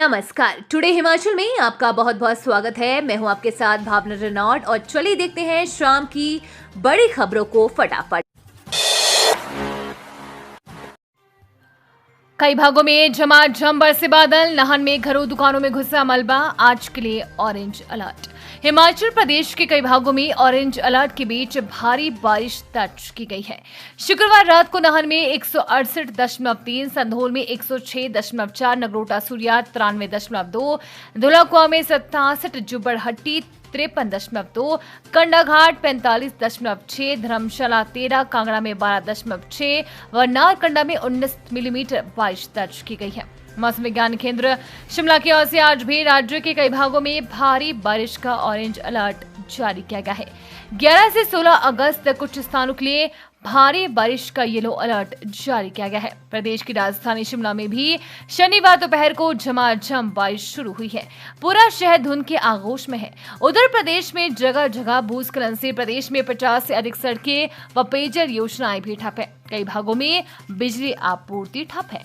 नमस्कार। टुडे हिमाचल में आपका बहुत बहुत स्वागत है। मैं हूं आपके साथ भावना रेनॉल्ड और चलिए देखते हैं शाम की बड़ी खबरों को फटाफट। कई भागों में झमाझम बरसे बादल, नाहन में घरों दुकानों में घुसा मलबा, आज के लिए ऑरेंज अलर्ट। हिमाचल प्रदेश के कई भागों में ऑरेंज अलर्ट के बीच भारी बारिश दर्ज की गई है। शुक्रवार रात को नाहन में 168.3, संधोल में 106.4, नगरोटा सूरिया 93.2, धुलाकुआ में 67, जुब्बड़हट्टी 53.2, कंडाघाट 45.6, धर्मशाला 13, कांगड़ा में 12.6 व नारकंडा में 19 मिलीमीटर बारिश दर्ज की गई है। मौसम विज्ञान केंद्र शिमला की ओर से आज भी राज्य के कई भागों में भारी बारिश का ऑरेंज अलर्ट जारी किया गया है। 11 से 16 अगस्त तक कुछ स्थानों के लिए भारी बारिश का येलो अलर्ट जारी किया गया है। प्रदेश की राजधानी शिमला में भी शनिवार दोपहर को झमाझम बारिश शुरू हुई है। पूरा शहर धुंध के आगोश में है। उधर प्रदेश में जगह जगह भूस्खलन से प्रदेश में 50 से अधिक सड़कें व पेयजल योजनाएं भी ठप है। कई भागों में बिजली आपूर्ति ठप है।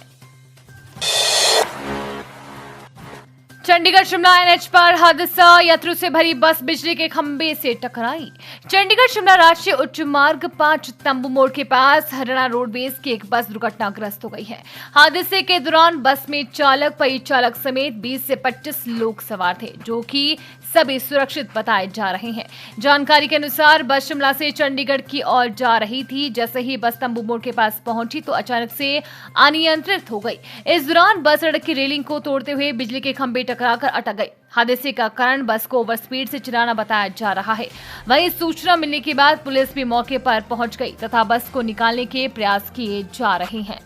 चंडीगढ़ शिमला एनएच पर हादसा, यात्रियों से भरी बस बिजली के खंभे से टकराई। चंडीगढ़ शिमला राष्ट्रीय उच्च मार्ग 5 तंबू मोड़ के पास हरियाणा रोडवेज की एक बस दुर्घटनाग्रस्त हो गई है। हादसे के दौरान बस में चालक, परिचालक समेत 20 से 25 लोग सवार थे, जो कि सभी सुरक्षित बताए जा रहे हैं। जानकारी के अनुसार बस शिमला से चंडीगढ़ की ओर जा रही थी। जैसे ही बस तंबू मोड़ के पास पहुंची तो अचानक से अनियंत्रित हो गई। इस दौरान बस सड़क की रेलिंग को तोड़ते हुए बिजली के खंभे टकराकर अटक गई। हादसे का कारण बस को ओवर स्पीड से चलाना बताया जा रहा है। वहीं सूचना मिलने के बाद पुलिस भी मौके पर पहुंच गई तथा बस को निकालने के प्रयास किए जा रहे हैं।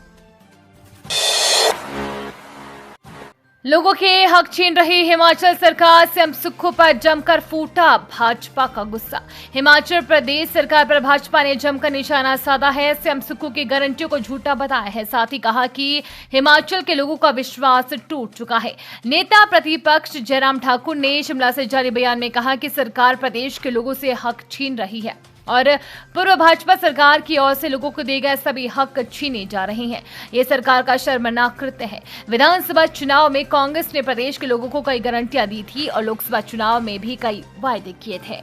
लोगों के हक छीन रही हिमाचल सरकार, सीएम सुक्खू पर जमकर फूटा भाजपा का गुस्सा। हिमाचल प्रदेश सरकार पर भाजपा ने जमकर निशाना साधा है। सीएम सुक्खू की गारंटियों को झूठा बताया है। साथ ही कहा कि हिमाचल के लोगों का विश्वास टूट चुका है। नेता प्रतिपक्ष जयराम ठाकुर ने शिमला से जारी बयान में कहा कि सरकार प्रदेश के लोगों से हक छीन रही है और पूर्व भाजपा सरकार की ओर से लोगों को दिए गए सभी हक छीने जा रहे हैं। ये सरकार का शर्मनाक कृत्य है। विधानसभा चुनाव में कांग्रेस ने प्रदेश के लोगों को कई गारंटियां दी थी और लोकसभा चुनाव में भी कई वायदे किए थे।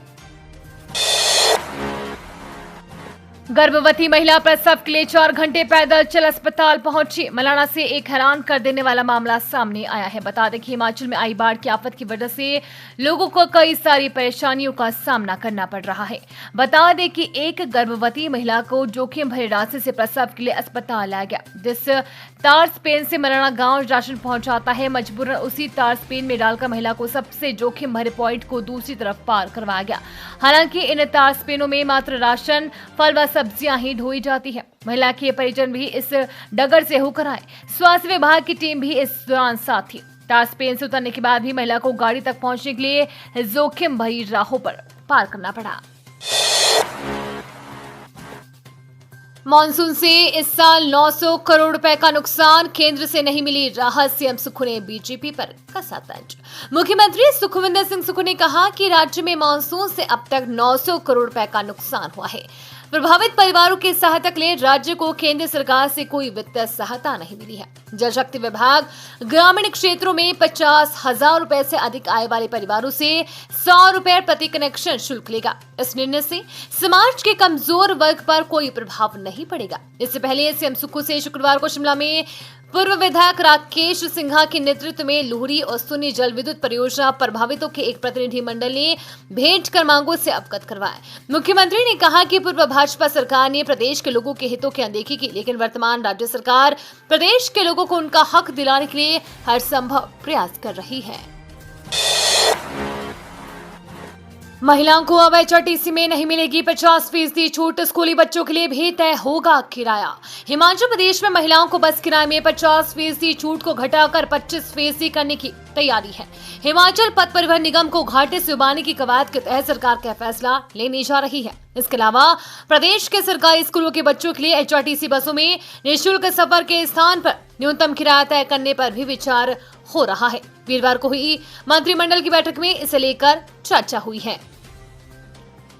गर्भवती महिला प्रसव के लिए 4 घंटे पैदल चल अस्पताल पहुंची। मलाना से एक हैरान कर देने वाला मामला सामने आया है। बता दें कि हिमाचल में आई बाढ़ की आफत की वजह से लोगों को कई सारी परेशानियों का सामना करना पड़ रहा है। बता दें कि एक गर्भवती महिला को जोखिम भरे रास्ते से प्रसव के लिए अस्पताल लाया गया। जिस तार स्पेन से मलाना गांव राशन पहुंचाता है, मजबूरन उसी तार स्पेन में डालकर महिला को सबसे जोखिम भरे पॉइंट को दूसरी तरफ पार करवाया गया। हालांकि इन तार स्पेनों में मात्र राशन, फल व सब्जियां ही ढोई जाती है। महिला के परिजन भी इस डगर से होकर आए। स्वास्थ्य विभाग की टीम भी इस दौरान साथ थी। तार स्पेन से उतरने के बाद भी महिला को गाड़ी तक पहुंचने के लिए जोखिम भरी राहों पर पार करना पड़ा। मॉनसून से इस साल 900 करोड़ रुपए का नुकसान, केंद्र से नहीं मिली राहत, सीएम सुक्खू ने बीजेपी पर कसा तंज। मुख्यमंत्री सुखविंदर सिंह सुक्खू ने कहा कि राज्य में मॉनसून से अब तक 900 करोड़ रुपए का नुकसान हुआ है। प्रभावित परिवारों की सहायता के लिए राज्य को केंद्र सरकार से कोई वित्तीय सहायता नहीं मिली है। जल शक्ति विभाग ग्रामीण क्षेत्रों में 50,000 रुपए से अधिक आय वाले परिवारों से 100 रुपए प्रति कनेक्शन शुल्क लेगा। इस निर्णय से समाज के कमजोर वर्ग पर कोई प्रभाव नहीं पड़ेगा। इससे पहले सीएम सुक्खू से शुक्रवार को शिमला में पूर्व विधायक राकेश सिंघा के नेतृत्व में लुहरी और सुन्नी जल विद्युत परियोजना प्रभावितों के एक प्रतिनिधि मंडल ने भेंट कर मांगों से अवगत करवाया। मुख्यमंत्री ने कहा कि पूर्व भाजपा सरकार ने प्रदेश के लोगों के हितों की अनदेखी की, लेकिन वर्तमान राज्य सरकार प्रदेश के लोगों को उनका हक दिलाने के लिए हर संभव प्रयास कर रही है। महिलाओं को अब एचआरटीसी में नहीं मिलेगी 50% छूट, स्कूली बच्चों के लिए भी तय होगा किराया। हिमाचल प्रदेश में महिलाओं को बस किराए में 50% छूट को घटाकर 25% करने की तैयारी है। हिमाचल पथ परिवहन निगम को घाटे से उबारने की कवायद के तहत सरकार का फैसला लेने जा रही है। इसके अलावा प्रदेश के सरकारी स्कूलों के बच्चों के लिए एचआरटीसी बसों में निःशुल्क सफर के स्थान पर न्यूनतम किराया तय करने पर भी विचार हो रहा है। वीरवार को हुई मंत्रिमंडल की बैठक में इसे लेकर चर्चा हुई है।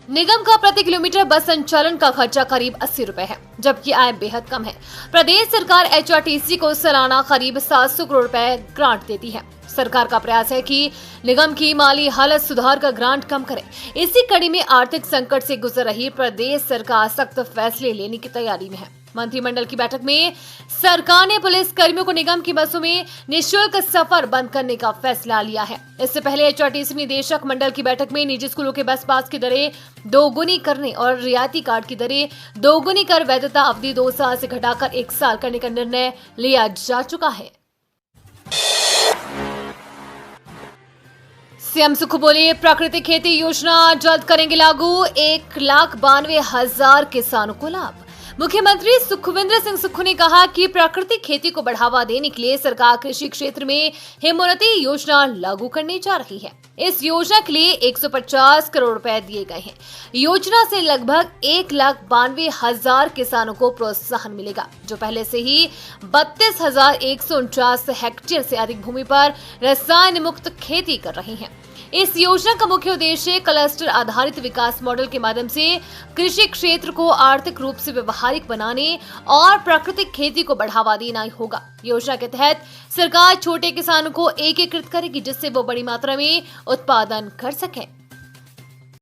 निगम का प्रति किलोमीटर बस संचालन का खर्चा करीब 80 रुपए है, जबकि आय बेहद कम है। प्रदेश सरकार एचआरटीसी को सालाना करीब 700 करोड़ रुपए ग्रांट देती है। सरकार का प्रयास है कि निगम की माली हालत सुधार कर ग्रांट कम करे। इसी कड़ी में आर्थिक संकट से गुजर रही प्रदेश सरकार सख्त फैसले लेने की तैयारी में है। मंत्रिमंडल की बैठक में सरकार ने पुलिस कर्मियों को निगम की बसों में निःशुल्क सफर बंद करने का फैसला लिया है। इससे पहले एचआरटीसी निदेशक मंडल की बैठक में निजी स्कूलों के बस पास की दरें दोगुनी करने और रियायती कार्ड की दरें दोगुनी कर वैधता अवधि 2 साल से घटाकर 1 साल करने का निर्णय लिया जा चुका है। सीएम सुक्खू बोले, प्राकृतिक खेती योजना जल्द करेंगे लागू, 1,92,000 किसानों को लाभ। मुख्यमंत्री सुखविंदर सिंह सुक्खू ने कहा कि प्राकृतिक खेती को बढ़ावा देने के लिए सरकार कृषि क्षेत्र में हिमोन्नति योजना लागू करने जा रही है। इस योजना के लिए 150 करोड़ रुपए दिए गए हैं। योजना से लगभग 1,92,000 किसानों को प्रोत्साहन मिलेगा, जो पहले से ही 32,149 हेक्टेयर से अधिक भूमि पर रसायन मुक्त खेती कर रही हैं। इस योजना का मुख्य उद्देश्य क्लस्टर आधारित विकास मॉडल के माध्यम से कृषि क्षेत्र को आर्थिक रूप से व्यवहारिक बनाने और प्राकृतिक खेती को बढ़ावा देना होगा। योजना के तहत सरकार छोटे किसानों को एकीकृत करेगी, जिससे वो बड़ी मात्रा में उत्पादन कर सकें।